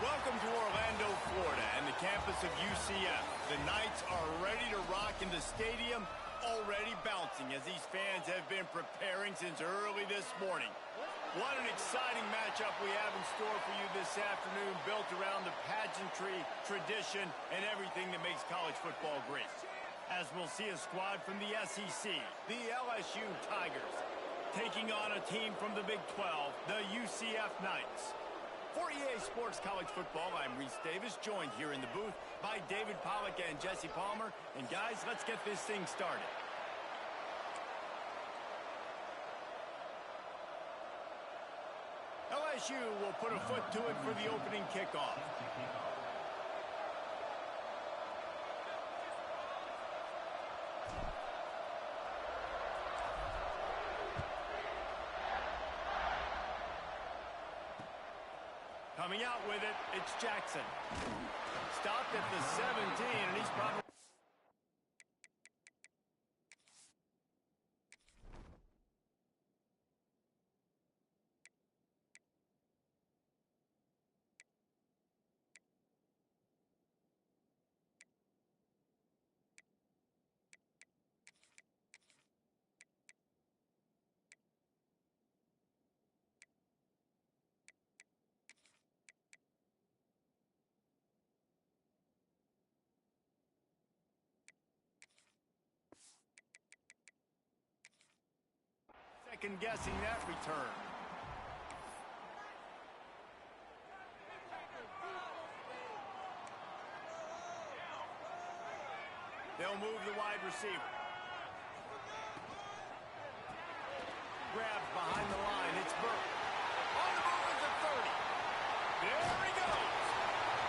Welcome to Orlando, Florida, and the campus of UCF. The Knights are ready to rock in the stadium, already bouncing as these fans have been preparing since early this morning. What an exciting matchup we have in store for you this afternoon, built around the pageantry, tradition, and everything that makes college football great. As we'll see a squad from the SEC, the LSU Tigers, taking on a team from the Big 12, the UCF Knights. For EA Sports College Football, I'm Reese Davis, joined here in the booth by David Pollack and Jesse Palmer. And guys, let's get this thing started. LSU will put a foot to it for the opening kickoff. Coming out with it, it's Jackson. Stopped at the 17, and he's probably... second-guessing that return. They'll move the wide receiver. Grabs behind the line. It's Burke. On the move at the 30. There he goes.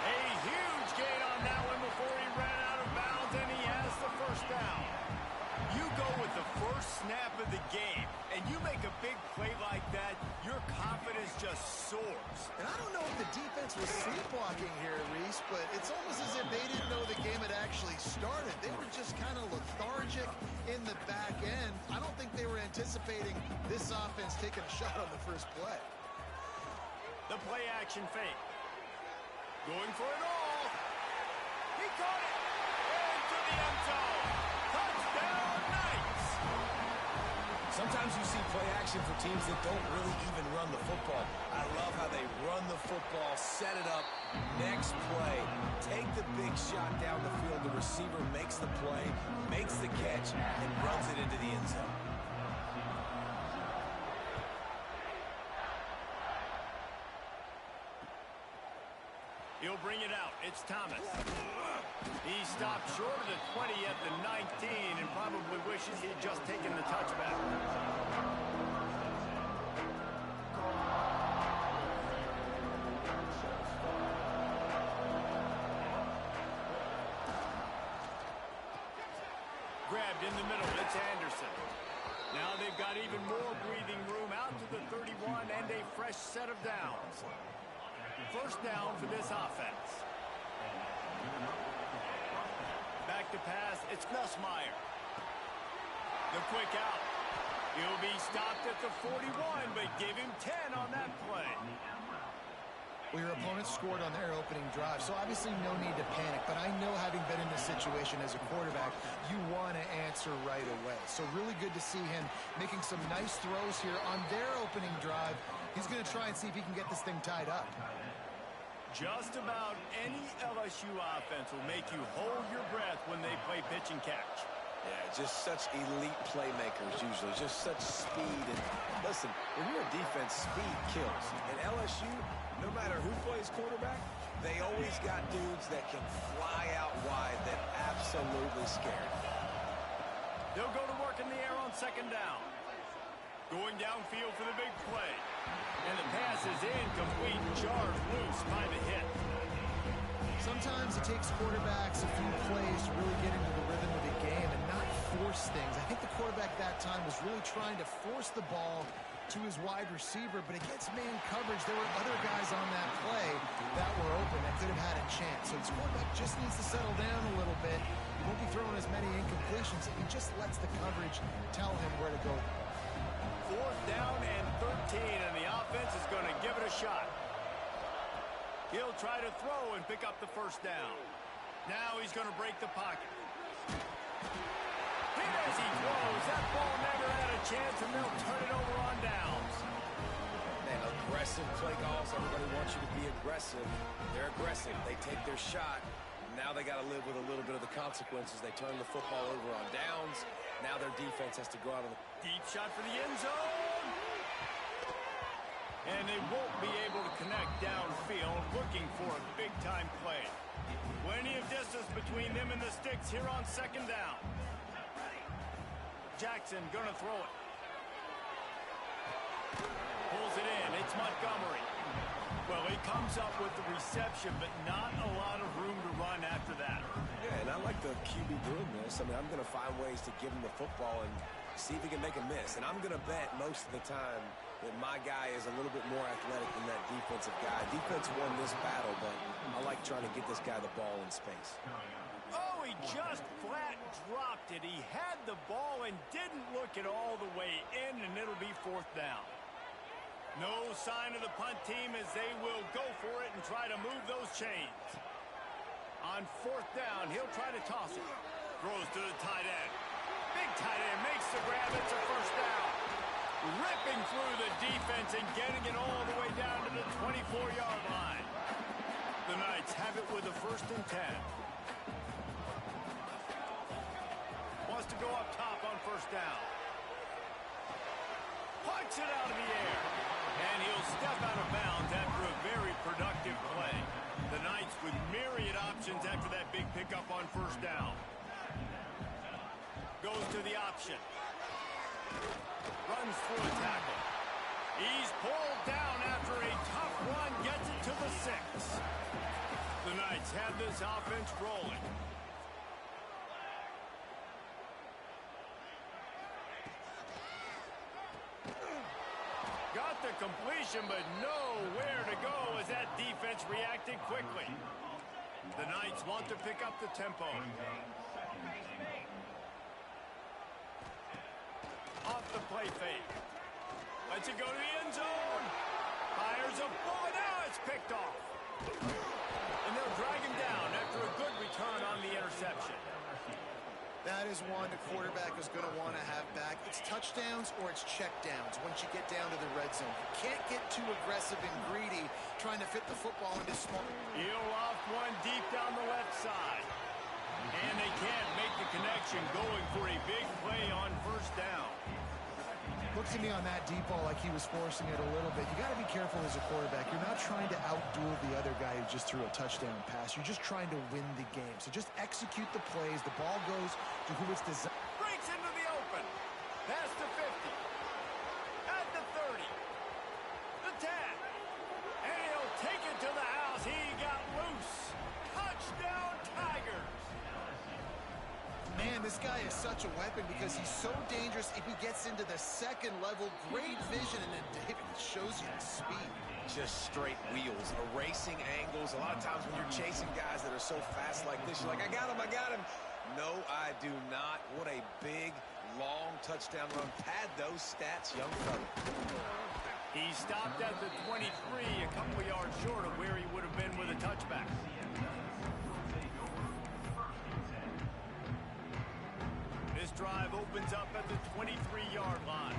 A huge gain on that one before he ran out of bounds, and he has the first down. You go with the first snap of the game, and you make a big play like that, your confidence just soars. And I don't know if the defense was sleepwalking here, Reese, but it's almost as if they didn't know the game had actually started. They were just kind of lethargic in the back end. I don't think they were anticipating this offense taking a shot on the first play. The play action fake. Going for it all. He caught it. Into the end zone. Touchdown, Knights! Sometimes you see play action for teams that don't really even run the football. I love how they run the football, set it up, next play, take the big shot down the field. The receiver makes the play, makes the catch, and runs it into the end zone. He'll bring it out. It's Thomas. He stopped short of the 20 at the 19 and probably wishes he had just taken the touchback. Grabbed in the middle. It's Anderson. Now they've got even more breathing room out to the 31 and a fresh set of downs. First down for this offense. Back to pass, it's Nussmeier. The quick out. He'll be stopped at the 41, but give him 10 on that play. Well, your opponent scored on their opening drive, so obviously no need to panic. But I know, having been in this situation as a quarterback, you want to answer right away. So really good to see him making some nice throws here on their opening drive. He's going to try and see if he can get this thing tied up. Just about any LSU offense will make you hold your breath when they play pitch and catch. Yeah, just such elite playmakers usually, just such speed. And listen, when you're a defense, speed kills. And LSU, no matter who plays quarterback, they always got dudes that can fly out wide that absolutely scare. They'll go to work in the air on second down. Going downfield for the big play. And the pass is incomplete. Jarred loose by the hit. Sometimes it takes quarterbacks a few plays to really get into the rhythm of the game and not force things. I think the quarterback that time was really trying to force the ball to his wide receiver, but against man coverage, there were other guys on that play that were open that could have had a chance. So this quarterback just needs to settle down a little bit. He won't be throwing as many incompletions if he just lets the coverage tell him where to go. Fourth down and 13, and the offense is going to give it a shot. He'll try to throw and pick up the first down. Now he's going to break the pocket. Hit as he throws. That ball never had a chance, and they'll turn it over on downs. Man, aggressive play calls. Everybody wants you to be aggressive. They're aggressive. They take their shot. Now they got to live with a little bit of the consequences. They turn the football over on downs. Now their defense has to go out of the... Deep shot for the end zone. And they won't be able to connect downfield, looking for a big-time play. Plenty of distance between them and the sticks here on second down. Jackson gonna throw it. Pulls it in. It's Montgomery. Well, he comes up with the reception, but not a lot of room to run after that. Yeah, and I like the QB doing this. I mean, I'm going to find ways to give him the football and see if he can make a miss. And I'm going to bet most of the time that my guy is a little bit more athletic than that defensive guy. Defense won this battle, but I like trying to get this guy the ball in space. Oh, he just flat dropped it. He had the ball and didn't look it all the way in, and it'll be fourth down. No sign of the punt team as they will go for it and try to move those chains. On fourth down, he'll try to toss it. Throws to the tight end. Big tight end makes the grab. It's a first down. Ripping through the defense and getting it all the way down to the 24-yard line. The Knights have it with a 1st and 10. Wants to go up top on first down. Punts it out of the air. And he'll step out of bounds after a very productive play. The Knights with myriad options after that big pickup on first down. Goes to the option. Runs through a tackle. He's pulled down after a tough run. Gets it to the 6. The Knights have this offense rolling. Got the completion, but nowhere to go as that defense reacted quickly. The Knights want to pick up the tempo. Off the play fake. Lets it go to the end zone. Fires a bullet. Now it's picked off. And they'll drag him down after a good return on the interception. That is one the quarterback is going to want to have back. It's touchdowns or it's checkdowns once you get down to the red zone. You can't get too aggressive and greedy trying to fit the football into small. He'll off one deep down the left side. And they can't make the connection, going for a big play on first down. Looks to me on that deep ball like he was forcing it a little bit. You got to be careful as a quarterback. You're not trying to outduel the other guy who just threw a touchdown pass. You're just trying to win the game. So just execute the plays. The ball goes to who it's designed. Breaks into the open. Past the 50. At the 30. The 10. And he'll take it to the house. He got loose. Touchdown, Tigers. Man, this guy is such a weapon because he's so dangerous if he gets into the second level. Great vision, and then David shows you the speed. Just straight wheels, erasing angles. A lot of times when you're chasing guys that are so fast like this, you're like, I got him, I got him. No, I do not. What a big, long touchdown run. Pad those stats, young fella. He stopped at the 23, a couple of yards short of where he would have been with a touchback. This drive opens up at the 23-yard line.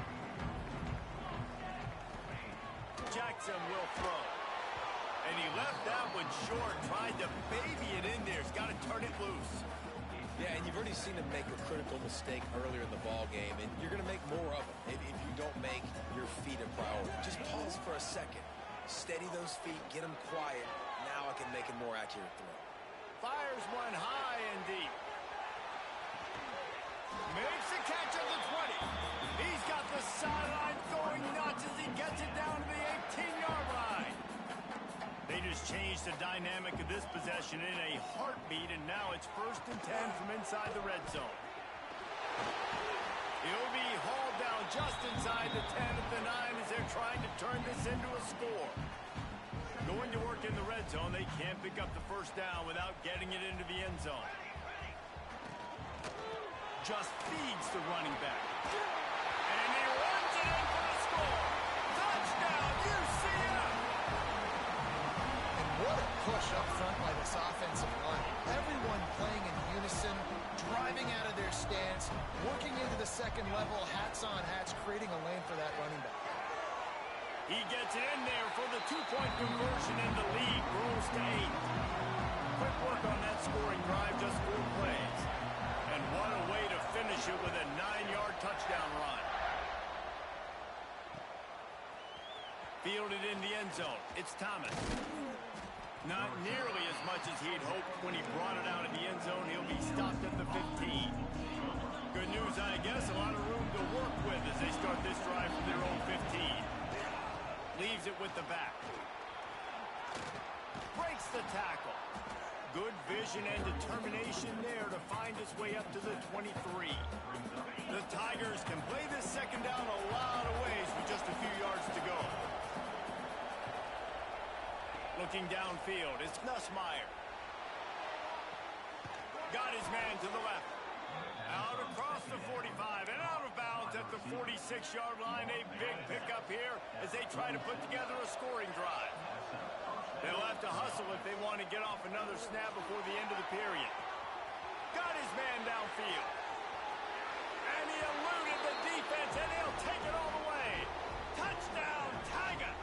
Jackson will throw. And he left that one short, tried to baby it in there. He's got to turn it loose. Yeah, and you've already seen him make a critical mistake earlier in the ball game, and you're going to make more of them if you don't make your feet a priority. Just pause for a second. Steady those feet, get them quiet. Now I can make a more accurate throw. Fires one high and deep. Makes the catch at the 20. He's got the sideline going nuts as he gets it down to the 18-yard line. They just changed the dynamic of this possession in a heartbeat, and now it's 1st and 10 from inside the red zone. He'll be hauled down just inside the 10 at the 9 as they're trying to turn this into a score. Going to work in the red zone, they can't pick up the first down without getting it into the end zone. Just feeds the running back. And he runs it in for the score. Touchdown, UCF! And What a push up front by this offensive line. Everyone playing in unison, driving out of their stance, working into the second level, hats on hats, creating a lane for that running back. He gets it in there for the two-point conversion, and the lead grows to 8. Quick work on that scoring drive, just 4 plays. And what a way to finish it with a 9-yard touchdown run. Fielded in the end zone. It's Thomas. Not nearly as much as he'd hoped when he brought it out of the end zone. He'll be stopped at the 15. Good news, I guess. A lot of room to work with as they start this drive from their own 15. Leaves it with the back. Breaks the tackle. Good vision and determination there to find his way up to the 23. The Tigers can play this second down a lot of ways with just a few yards to go. Looking downfield, it's Nussmeier. Got his man to the left. Out across the 45 and out of bounds at the 46-yard line. A big pickup here as they try to put together a scoring drive. They'll have to hustle if they want to get off another snap before the end of the period. Got his man downfield. And he eluded the defense, and he'll take it all the way. Touchdown, Tigers!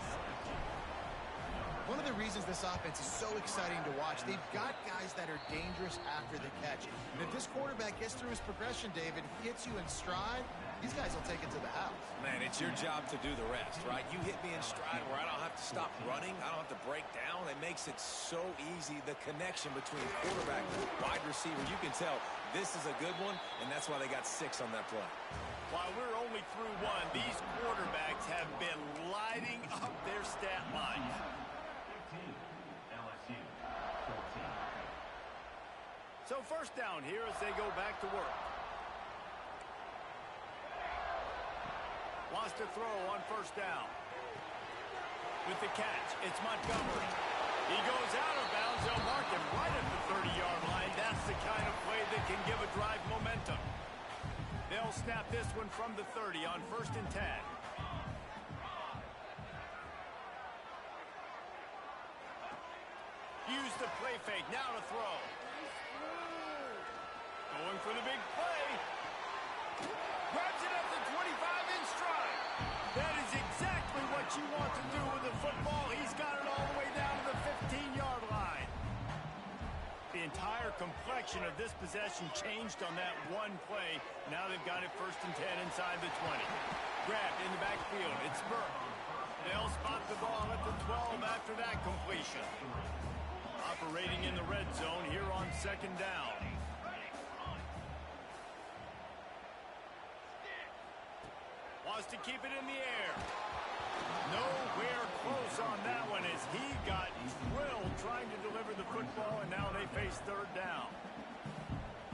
One of the reasons this offense is so exciting to watch, they've got guys that are dangerous after the catch. And if this quarterback gets through his progression, David, hits you in stride, these guys will take it to the house. Man, it's your job to do the rest, right? You hit me in stride where I don't have to stop running. I don't have to break down. It makes it so easy. The connection between quarterback and wide receiver, you can tell this is a good one, and that's why they got 6 on that play. While we're only through 1, these quarterbacks have been lighting up their stat line. So first down here as they go back to work. Wants to throw on first down. With the catch, it's Montgomery. He goes out of bounds. They'll mark him right at the 30-yard line. That's the kind of play that can give a drive momentum. They'll snap this one from the 30 on 1st and 10. Use the play fake. Now to throw. Going for the big play. Grabs it at the 25 in stride. That is exactly what you want to do with the football. He's got it all the way down to the 15-yard line. The entire complexion of this possession changed on that one play. Now they've got it 1st and 10 inside the 20. Grabbed in the backfield. It's Burke. They'll spot the ball at the 12 after that completion. Operating in the red zone here on 2nd down. Wants to keep it in the air. Nowhere close on that one as he got drilled trying to deliver the football, and now they face 3rd down.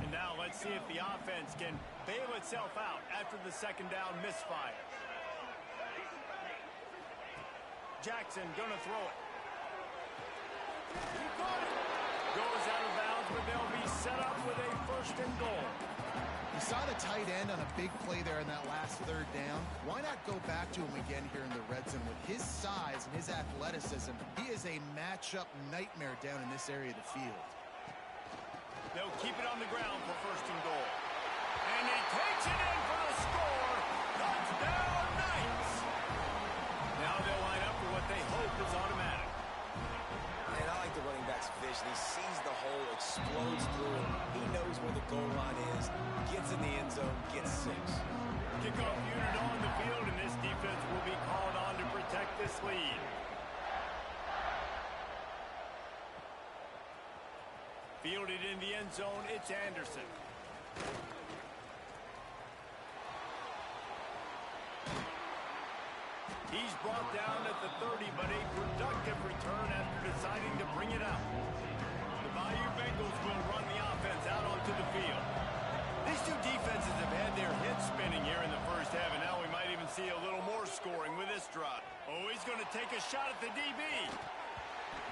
And now let's see if the offense can bail itself out after the 2nd down misfire. Jackson gonna throw it. He caught it. Goes out of bounds, but they'll be set up with a 1st and goal. You saw the tight end on a big play there in that last 3rd down. Why not go back to him again here in the red zone? With his size and his athleticism, he is a matchup nightmare down in this area of the field. They'll keep it on the ground for 1st and goal. And he takes it in for the score. Touchdown, Knights! Now they'll line up for what they hope is automatic. And I like the running back's vision. He sees the hole, explodes through it. He knows where the goal line is, gets in the end zone, gets 6. Kickoff unit on the field, and this defense will be called on to protect this lead. Fielded in the end zone, it's Anderson. He's brought down at the 30, but a productive return after deciding to bring it out. The Bayou Bengals will run the offense out onto the field. These two defenses have had their heads spinning here in the first half, and now we might even see a little more scoring with this drive. Oh, he's going to take a shot at the DB.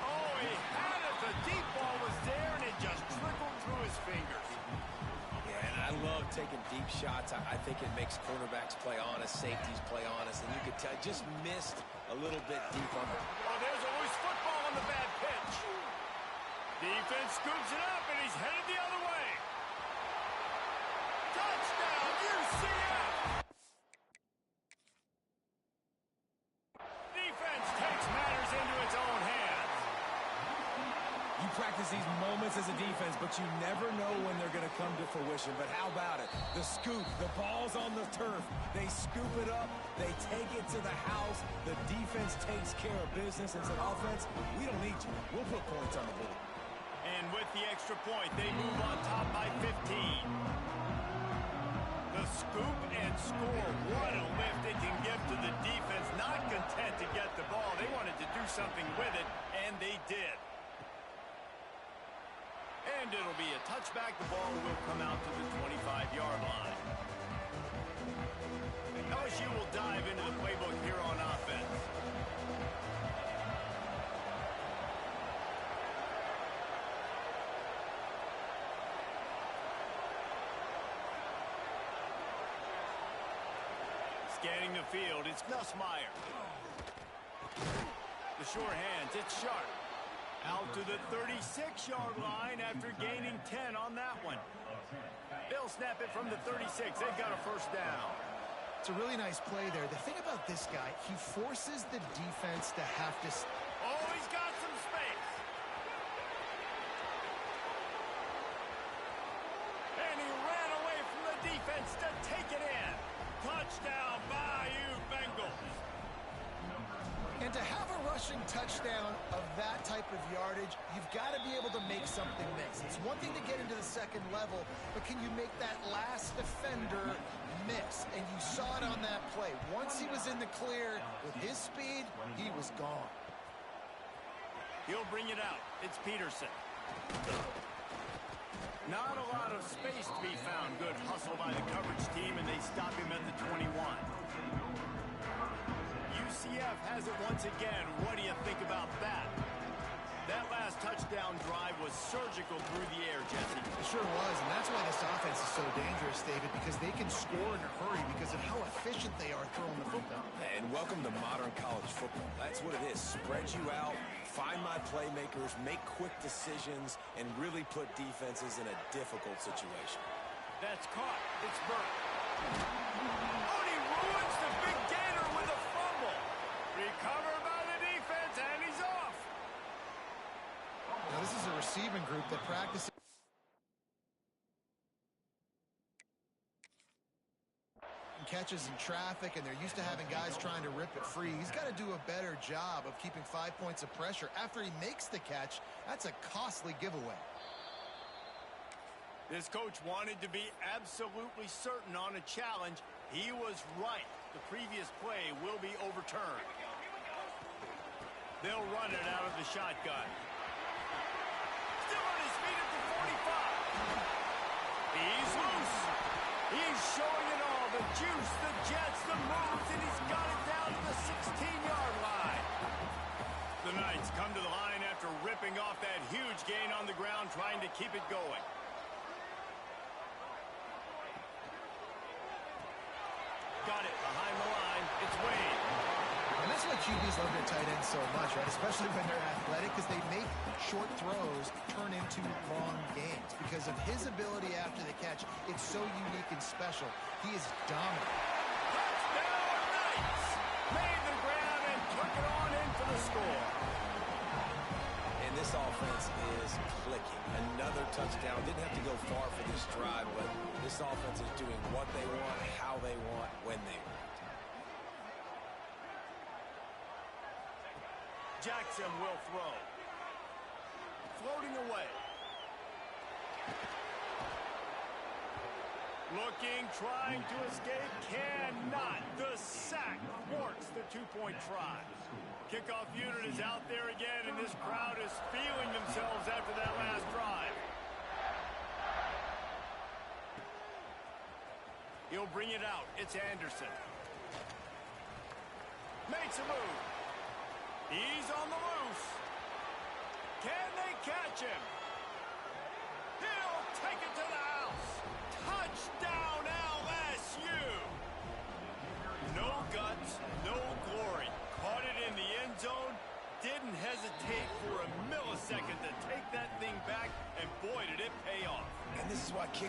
Oh, he had it. The deep ball was there, and it just trickled through his fingers. Yeah, and I love taking deep shots. I think it makes cornerbacks play honest, safeties play honest, and you could tell just missed a little bit deep on it. Oh, there's a loose football on the bad pitch. Defense scoops it up, and he's headed the other way. Touchdown, UCF! Defense takes matters into its own hands. You practice these moments as a defense, but you never know when they're going to come to fruition. But how about it? The scoop, the ball's on the turf. They scoop it up. They take it to the house. The defense takes care of business and said, offense, we don't need you. We'll put points on the board. And with the extra point, they move on top by 15. The scoop and score. What a lift it can give to the defense. Not content to get the ball. They wanted to do something with it, and they did. And it'll be a touchback. The ball will come out to the 25-yard line. LSU will dive into the playbook here on offense. Scanning the field, it's Nussmeier. The sure hands, it's Sharp. Out to the 36-yard line after gaining 10 on that one. They'll snap it from the 36. They've got a first down. It's a really nice play there. The thing about this guy, he forces the defense to have to... Oh, he's got some space. And he ran away from the defense to take it in. Touchdown, Bayou Bengals. And to have a rushing touchdown of that type of yardage, you've got to be able to make something miss. It's one thing to get into the second level, but can you make that last defender miss? And you saw it on that play. Once he was in the clear with his speed, he was gone. He'll bring it out. It's Peterson. Not a lot of space to be found. Good hustle by the coverage team, and they stop him at the 21. UCF has it once again. What do you think about that? That last touchdown drive was surgical through the air, Jesse. It sure was, and that's why this offense is so dangerous, David, because they can score in a hurry because of how efficient they are throwing the football. And welcome to modern college football. That's what it is. Spread you out, find my playmakers, make quick decisions, and really put defenses in a difficult situation. That's caught. It's Burke. Oh, and he ruins the big gainer with a fumble. Recovered by the defense, and he's off. Now, this is a receiving group that practices. Catches in traffic, and they're used to having guys trying to rip it free. He's got to do a better job of keeping 5 points of pressure. After he makes the catch, that's a costly giveaway. This coach wanted to be absolutely certain on a challenge. He was right. The previous play will be overturned. They'll run it out of the shotgun. Still on his feet at the 45. He's loose. He's showing it all. The juice, the jets, the moves, and he's got it down to the 16-yard line. The Knights come to the line after ripping off that huge gain on the ground, trying to keep it going. Got it behind the line. It's Wade. And that's why QBs love their tight ends so much, right? Especially when they're athletic, because they make short throws turn into long gains. Because of his ability after the catch, it's so unique and special. He is dominant. Touchdown, Knights! Made the grab and took it on in for the score. And this offense is clicking. Another touchdown. Didn't have to go far for this drive, but this offense is doing what they want, how they want, when they want. Jackson will throw. Floating away. Looking, trying to escape, cannot. The sack thwarts the two-point try. Kickoff unit is out there again, and this crowd is feeling themselves after that last drive. He'll bring it out. It's Anderson. Makes a move. He's on the loose. Can they catch him? He'll take it to the house. Touchdown, LSU. No guts, no glory. Caught it in the end zone. Didn't hesitate for a millisecond to take that thing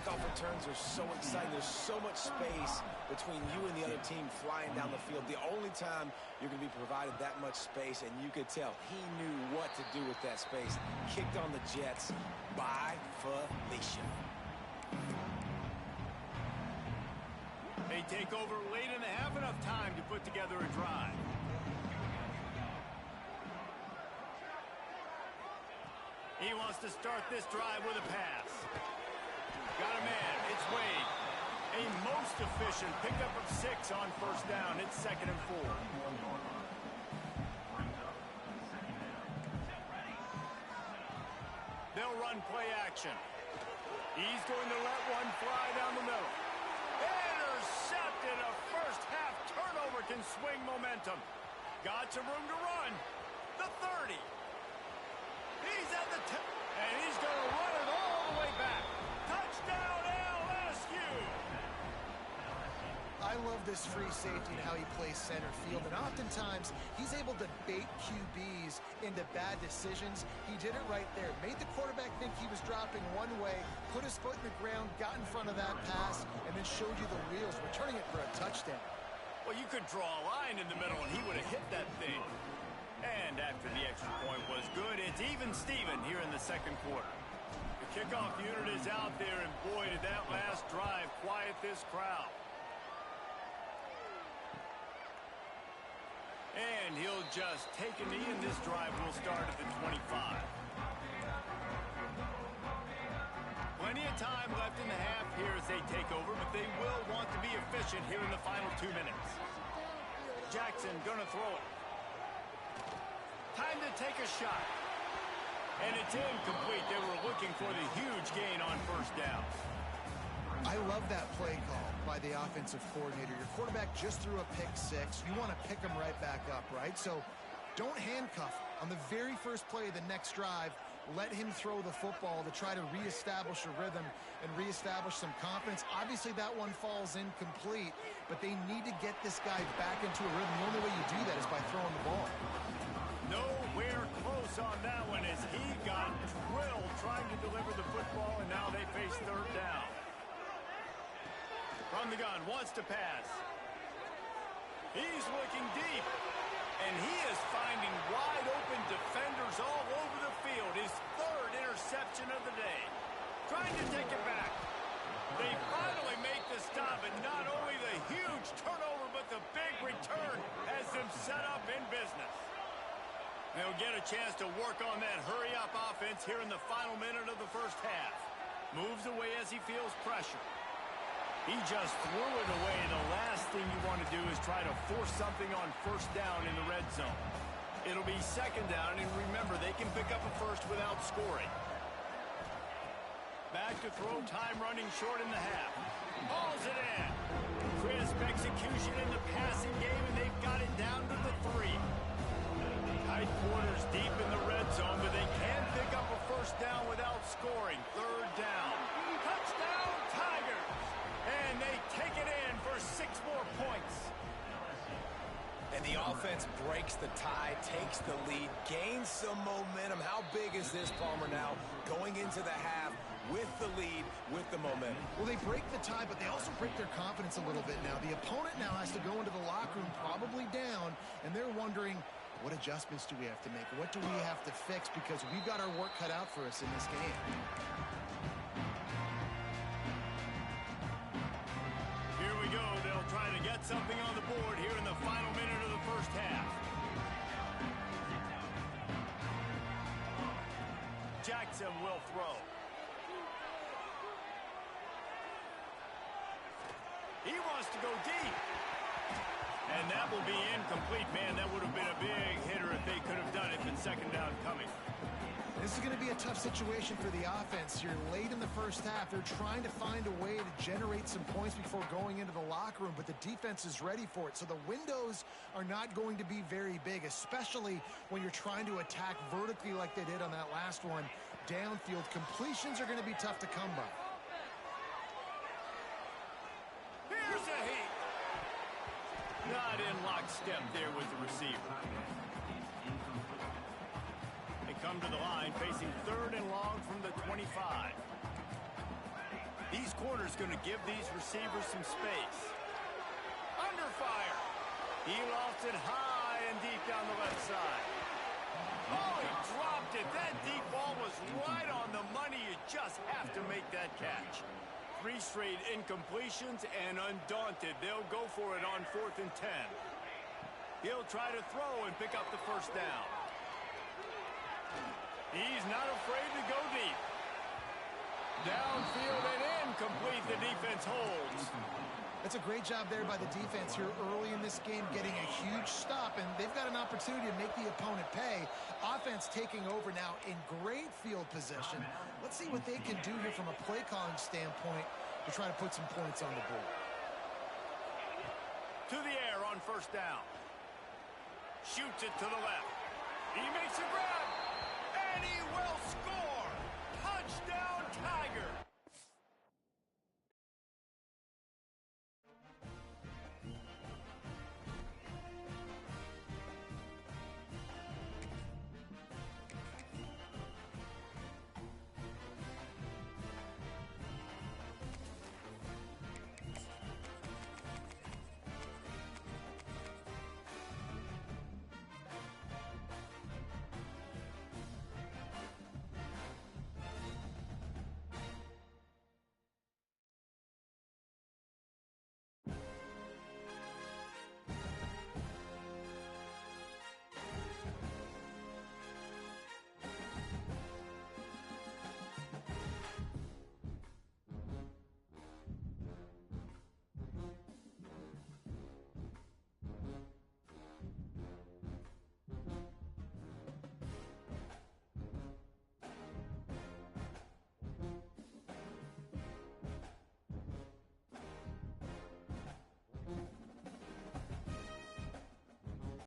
kickoff returns are so exciting. There's so much space between you and the other team flying down the field. The only time you're going to be provided that much space, and you could tell he knew what to do with that space. Kicked on the Jets by Felicia. They take over late and they have enough time to put together a drive. He wants to start this drive with a pass. Got a man. It's Wade. A most efficient pickup of 6 on first down. It's 2nd and 4. They'll run play action. He's going to let one fly down the middle. Intercepted. A first-half turnover can swing momentum. Got some room to run. The 30. He's at the and he's going to run it all the way back. Touchdown, LSU! I love this free safety and how he plays center field, and oftentimes he's able to bait QBs into bad decisions. He did it right there. Made the quarterback think he was dropping one way, put his foot in the ground, got in front of that pass, and then showed you the wheels, returning it for a touchdown. Well, you could draw a line in the middle, and he would have hit that thing. And after the extra point was good, it's even Steven here in the second quarter. The kickoff unit is out there, and boy, did that last drive quiet this crowd. And he'll just take a knee, and this drive will start at the 25. Plenty of time left in the half here as they take over, but they will want to be efficient here in the final 2 minutes. Jackson gonna throw it. Time to take a shot. And it's incomplete. They were looking for the huge gain on first down. I love that play call by the offensive coordinator. Your quarterback just threw a pick 6. You want to pick him right back up, right? So don't handcuff. On the very first play of the next drive, let him throw the football to try to reestablish a rhythm and reestablish some confidence. Obviously, that one falls incomplete, but they need to get this guy back into a rhythm. The only way you do that is by throwing the ball. Nowhere close on that one as he got drilled trying to deliver the football, and now they face third down. From the gun, wants to pass. He's looking deep, and he is finding wide open defenders all over the field. His third interception of the day. Trying to take it back. They finally make the stop, and not only the huge turnover, but the big return has them set up in business. They'll get a chance to work on that hurry-up offense here in the final minute of the first half. Moves away as he feels pressure. He just threw it away. The last thing you want to do is try to force something on first down in the red zone. It'll be second down, and remember, they can pick up a first without scoring. Back to throw, time running short in the half. Hauls it in. Crisp execution in the passing game, and they've got it down to the 3. Tight quarters deep in the red zone, but they can pick up a first down without scoring. Third down. Touchdown, Tigers! And they take it in for 6 more points. And the offense breaks the tie, takes the lead, gains some momentum. How big is this, Palmer, now going into the half with the lead, with the momentum? Well, they break the tie, but they also break their confidence a little bit now. The opponent now has to go into the locker room probably down, and they're wondering, what adjustments do we have to make? What do we have to fix? Because we've got our work cut out for us in this game. Here we go. They'll try to get something on the board here in the final minute of the first half. Jackson will throw. He wants to go deep. And that will be incomplete. Man, that would have been a big hitter if they could have done it, but second down coming. This is going to be a tough situation for the offense. You're late in the first half. They're trying to find a way to generate some points before going into the locker room, but the defense is ready for it. So the windows are not going to be very big, especially when you're trying to attack vertically like they did on that last one. Downfield completions are going to be tough to come by. Here's a heat. Not in lockstep there with the receiver. They come to the line facing third and long from the 25. These corners going to give these receivers some space. Under fire. He lofts it high and deep down the left side. Oh, he dropped it. That deep ball was right on the money. You just have to make that catch. 3 straight incompletions, and undaunted, they'll go for it on 4th and 10. He'll try to throw and pick up the first down. He's not afraid to go deep. Downfield and incomplete. The defense holds. That's a great job there by the defense here early in this game, getting a huge stop, and they've got an opportunity to make the opponent pay. Offense taking over now in great field position. Let's see what they can do here from a play calling standpoint to try to put some points on the board. To the air on first down. Shoots it to the left. He makes a grab, and he will score. Touchdown, Tigers.